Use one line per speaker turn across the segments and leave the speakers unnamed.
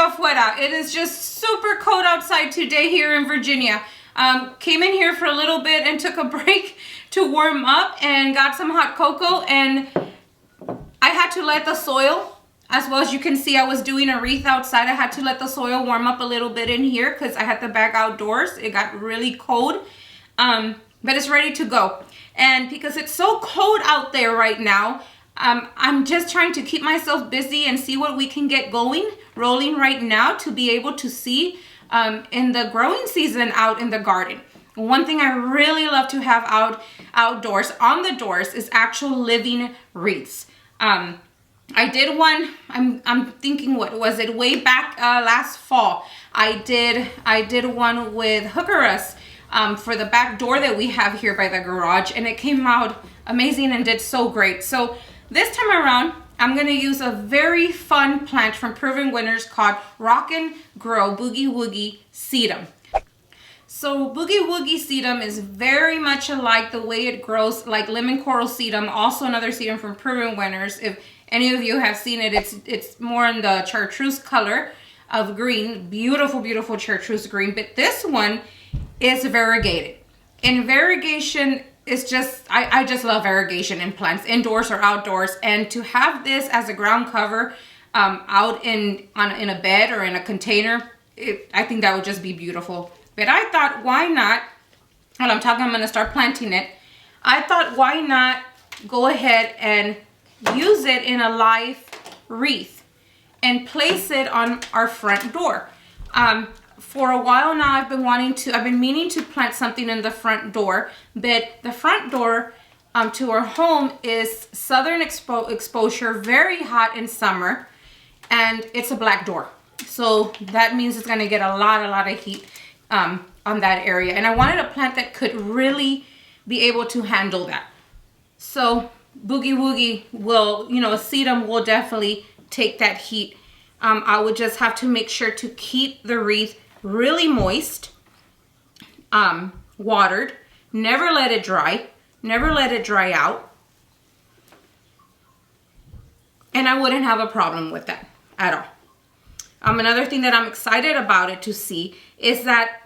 afuera. It is just super cold outside today here in Virginia. Came in here for a little bit and took a break to warm up and got some hot cocoa, and I had to let the soil, as well as you can see I was doing a wreath outside, I had to let the soil warm up a little bit in here because I had the bag outdoors. It got really cold, but it's ready to go. And because it's so cold out there right now, I'm just trying to keep myself busy and see what we can get rolling right now to be able to see in the growing season out in the garden. One thing I really love to have outdoors on the doors is actual living wreaths. I did one, I'm thinking, what was it, way back last fall. I did one with hookeras for the back door that we have here by the garage, and it came out amazing and did so great. So this time around, I'm gonna use a very fun plant from Proven Winners called Rock and Grow Boogie Woogie Sedum. So Boogie Woogie Sedum is very much alike the way it grows like lemon coral sedum, also another sedum from Proven Winners. If any of you have seen it, it's more in the chartreuse color of green, beautiful, beautiful chartreuse green, but this one is variegated. And variegation is just, I just love variegation in plants, indoors or outdoors, and to have this as a ground cover out in a bed or in a container, I think that would just be beautiful. But I thought, why not, while I'm gonna start planting it, I thought, why not go ahead and use it in a live wreath and place it on our front door. For a while now, I've been meaning to plant something in the front door, but the front door to our home is southern exposure, very hot in summer, and it's a black door. So that means it's gonna get a lot of heat on that area. And I wanted a plant that could really be able to handle that. So Boogie Woogie will, a sedum will definitely take that heat. I would just have to make sure to keep the wreath really moist, watered, never let it dry out. And I wouldn't have a problem with that at all. Another thing that I'm excited about it to see is that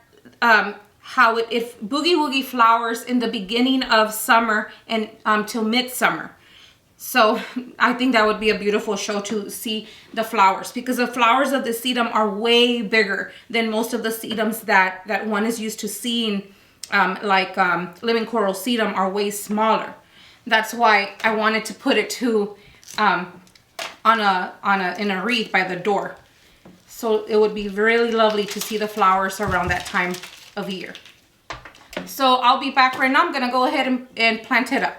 if Boogie Woogie flowers in the beginning of summer and till midsummer. So I think that would be a beautiful show to see the flowers, because the flowers of the sedum are way bigger than most of the sedums that one is used to seeing, like lemon coral sedum are way smaller. That's why I wanted to put it to in a wreath by the door. So it would be really lovely to see the flowers around that time of year. So I'll be back right now. I'm gonna go ahead and plant it up.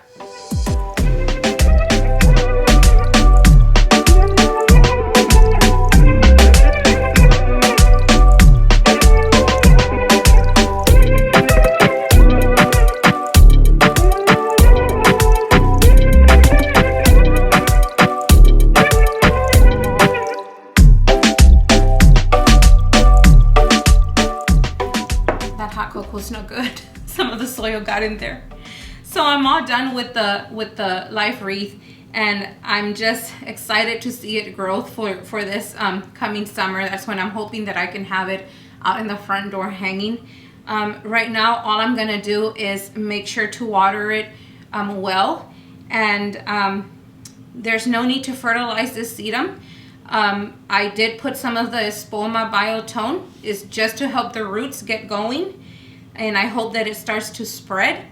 Was no good. Some of the soil got in there. So I'm all done with the live wreath, and I'm just excited to see it grow for this coming summer. That's when I'm hoping that I can have it out in the front door hanging. Right now, all I'm gonna do is make sure to water it well, and there's no need to fertilize this sedum. I did put some of the Espoma Biotone, is just to help the roots get going, and I hope that it starts to spread.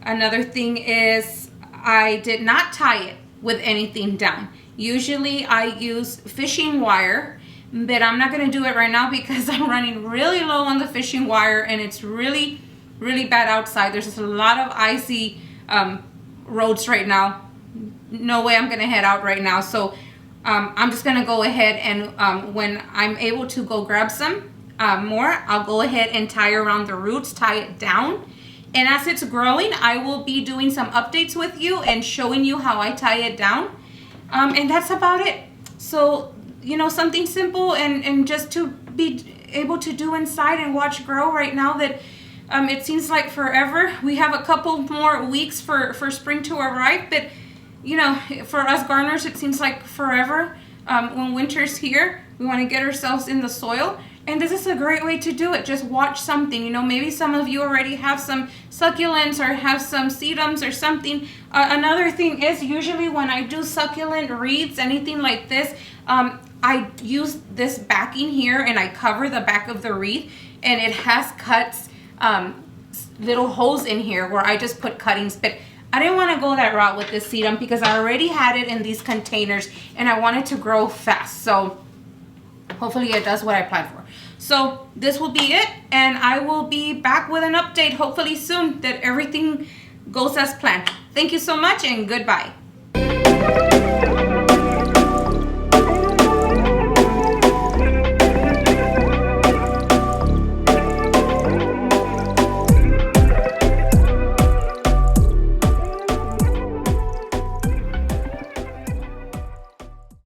Another thing is I did not tie it with anything down. Usually I use fishing wire, but I'm not gonna do it right now because I'm running really low on the fishing wire, and it's really bad outside. There's just a lot of icy roads right now. No way I'm gonna head out right now. So I'm just gonna go ahead and when I'm able to go grab some more, I'll go ahead and tie around the roots, tie it down. And as it's growing, I will be doing some updates with you and showing you how I tie it down. And that's about it. So, something simple and just to be able to do inside and watch grow right now that it seems like forever. We have a couple more weeks for spring to arrive, but for us gardeners, it seems like forever. when winter's here. We want to get ourselves in the soil. And this is a great way to do it. Just watch something. You know, maybe some of you already have some succulents or have some sedums or something. Another thing is, usually when I do succulent wreaths, anything like this, I use this backing here and I cover the back of the wreath, and it has cuts, little holes in here where I just put cuttings. But I didn't want to go that route with this sedum because I already had it in these containers and I want it to grow fast. So hopefully it does what I planned for. So this will be it, and I will be back with an update hopefully soon that everything goes as planned. Thank you so much and goodbye.